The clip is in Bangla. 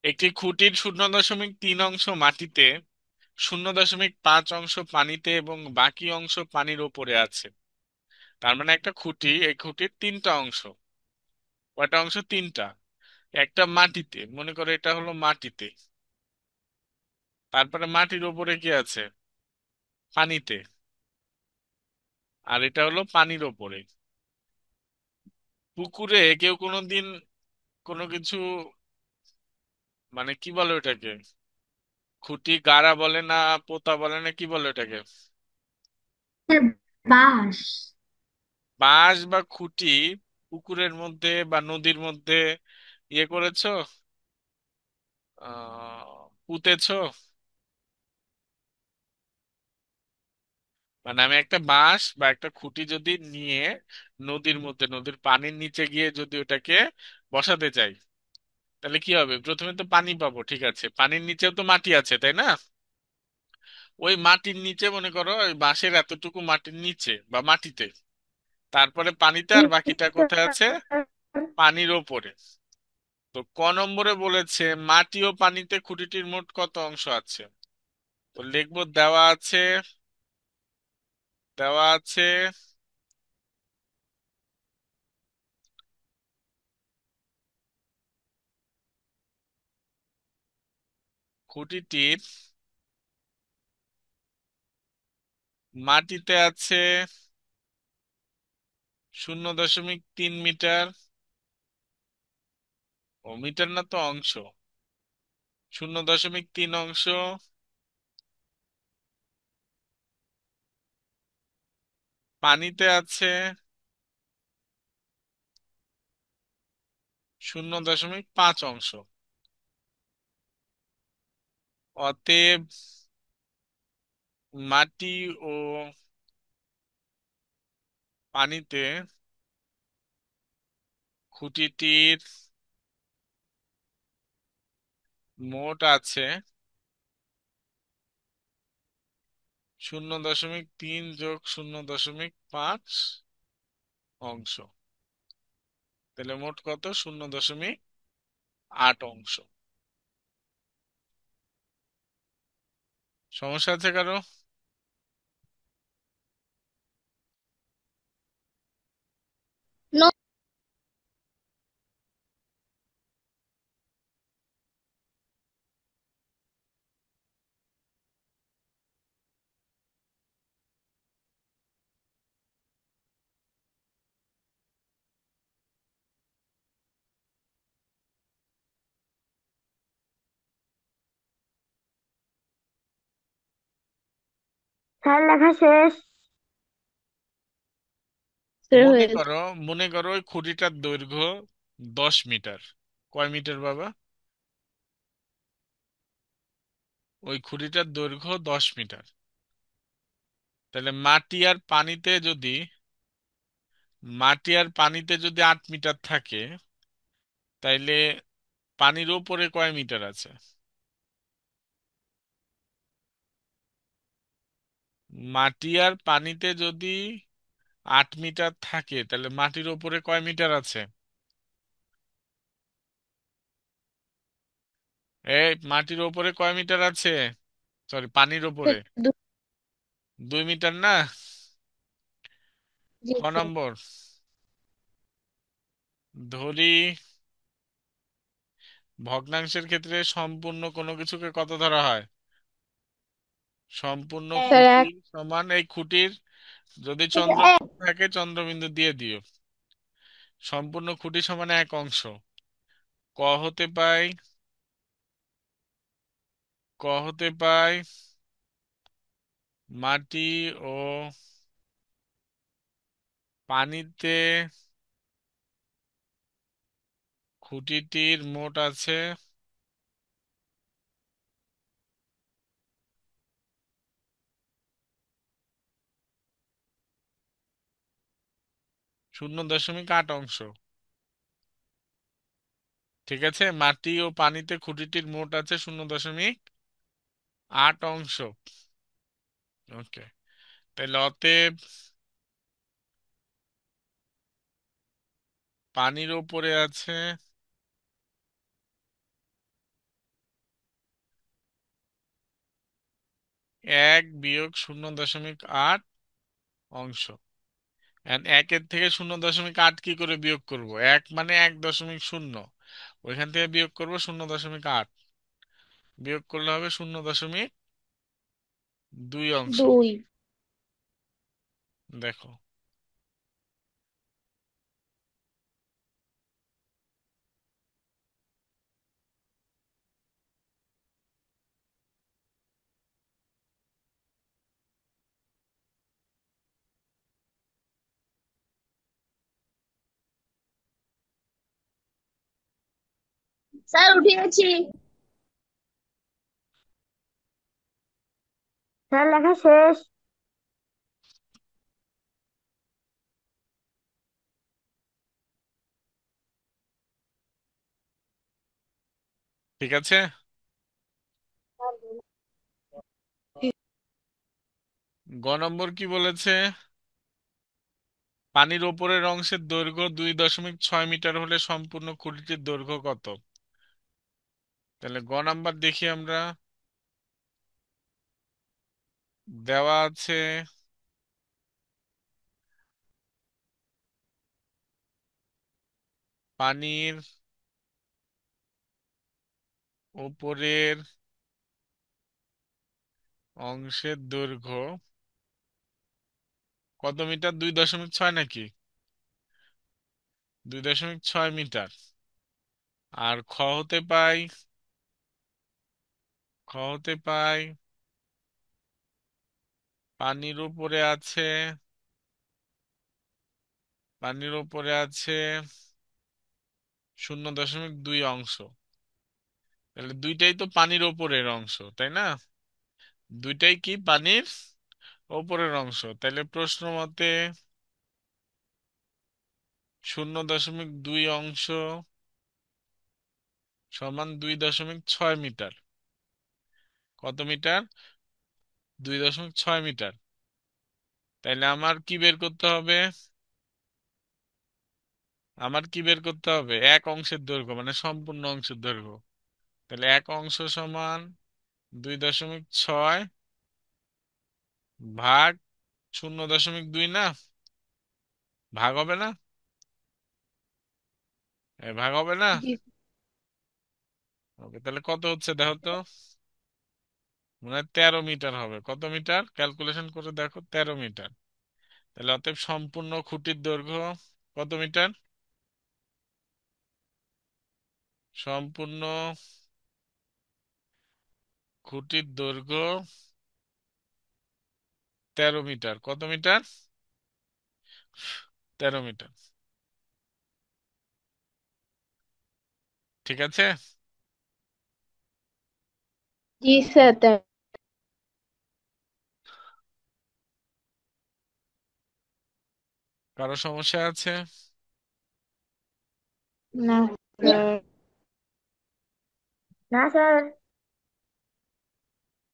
একটি খুঁটির 0.3 অংশ মাটিতে, 0.5 অংশ পানিতে এবং বাকি অংশ পানির ওপরে আছে। তার মানে একটা খুঁটি, এই খুঁটির তিনটা অংশ। কয়টা অংশ? তিনটা। একটা মাটিতে, মনে করো এটা হলো মাটিতে। তারপরে মাটির ওপরে কি আছে? পানিতে। আর এটা হলো পানির ওপরে। পুকুরে কেউ কোনোদিন কোনো কিছু, মানে কি বলে ওটাকে, খুঁটি গাড়া বলে না, পোতা বলে না, কি বলে ওটাকে? স্যার, বাঁশ। বাঁশ বা খুঁটি পুকুরের মধ্যে বা নদীর মধ্যে ইয়ে করেছো, পুঁতেছো? মানে আমি একটা বাঁশ বা একটা খুঁটি যদি নিয়ে নদীর মধ্যে, নদীর পানির নিচে গিয়ে যদি ওটাকে বসাতে চাই, তাহলে কি হবে? প্রথমে তো পানি পাবো, ঠিক আছে, পানির নিচেও তো মাটি আছে, তাই না? ওই মাটির নিচে মনে করো ওই বাঁশের এতটুকু মাটির নিচে বা মাটিতে, তারপরে পানিতে, আর বাকিটা কোথায় আছে? পানির ওপরে। তো ক নম্বরে বলেছে মাটি ও পানিতে খুঁটিটির মোট কত অংশ আছে। তো লিখবো দেওয়া আছে খুঁটিটির মাটিতে আছে 0.3 মিটার। ও মিটার না তো, অংশ। 0.3 অংশ। পানিতে আছে 0.5 অংশ। অতএব মাটি ও পানিতে খুঁটিটির মোট আছে 0.3 যোগ 0.5 অংশ। তাহলে মোট কত? 0.8 অংশ। সমস্যা আছে কারো? নো। স্যার, লেখা শেষ। বের মনে হয়ে গেছে। করো মনে করো ওই খুঁটিটার দৈর্ঘ্য 10 মিটার। কয় মিটার বাবা? ওই খুঁটিটার দৈর্ঘ্য 10 মিটার। তাহলে মাটি আর পানিতে যদি 8 মিটার থাকে, তাইলে পানির উপরে কয় মিটার আছে? মাটি আর পানিতে যদি 8 মিটার থাকে, তাহলে মাটির উপরে কয় মিটার আছে? এই মাটির উপরে কয় মিটার আছে? সরি, পানির উপরে। স্যার, 2 মিটার না? জি খ স্যার। নম্বর। ধরি ভগ্নাংশের ক্ষেত্রে সম্পূর্ণ কোনো কিছুকে কত ধরা হয়? সম্পূর্ণ স্যার, খুঁটি এক। সমান, এই খুঁটির যদি এক। চন্দ্রবিন্দু থাকে চন্দ্রবিন্দু দিয়ে দিও। সম্পূর্ণ খুঁটি সমান 1 অংশ। ক হতে পাই মাটি ও পানিতে খুঁটিটির মোট আছে 0.8 অংশ। ঠিক আছে, মাটি ও পানিতে খুঁটিটির মোট আছে 0.8 অংশ। ওকে। তাহলে অতএব পানির ওপরে আছে 1 - 0.8 অংশ। একের থেকে 0.8 কি করে বিয়োগ করব? এক মানে 1.0, ওইখান থেকে বিয়োগ করব 0.8, বিয়োগ করলে হবে 0.2 অংশ। দুই। দেখো, স্যার উঠে গেছি। স্যার লেখা শেষ। ঠিক আছে। গ নম্বর কি বলেছে? পানির ওপরের অংশের দৈর্ঘ্য 2.6 মিটার হলে সম্পূর্ণ খুঁটিটির দৈর্ঘ্য কত? তাহলে গ নাম্বার দেখি আমরা। দেওয়া আছে পানির ওপরের অংশের দৈর্ঘ্য কত মিটার? 2.6 নাকি? 2.6 মিটার। আর খ হতে পাই পানির উপরে আছে, পানির উপরে আছে 0.2 অংশ। তাহলে দুইটাই তো পানির ওপরের অংশ, তাই না? দুইটাই কি পানির ওপরের অংশ, তাহলে প্রশ্ন মতে 0.2 অংশ সমান 2.6 মিটার। কত মিটার? 2.6 মিটার। তাইলে আমার কি বের করতে হবে? আমার কি বের করতে হবে? এক অংশের দৈর্ঘ্য মানে সম্পূর্ণ অংশের দৈর্ঘ্য। তাহলে এক অংশ সমান 2.6 ভাগ 0.2 না? ভাগ হবে না? ভাগ হবে না? জি। ওকে, তাহলে কত হচ্ছে দেখো তো। মনে হয় 13 মিটার হবে। কত মিটার ক্যালকুলেশন করে দেখো? 13 মিটার। তাহলে অতএব সম্পূর্ণ খুঁটির দৈর্ঘ্য কত মিটার? সম্পূর্ণ খুঁটির দৈর্ঘ্য 13 মিটার। কত মিটার? 13 মিটার। ঠিক আছে। জি স্যার, তাই। কারো সমস্যা আছে? না স্যার। না স্যার।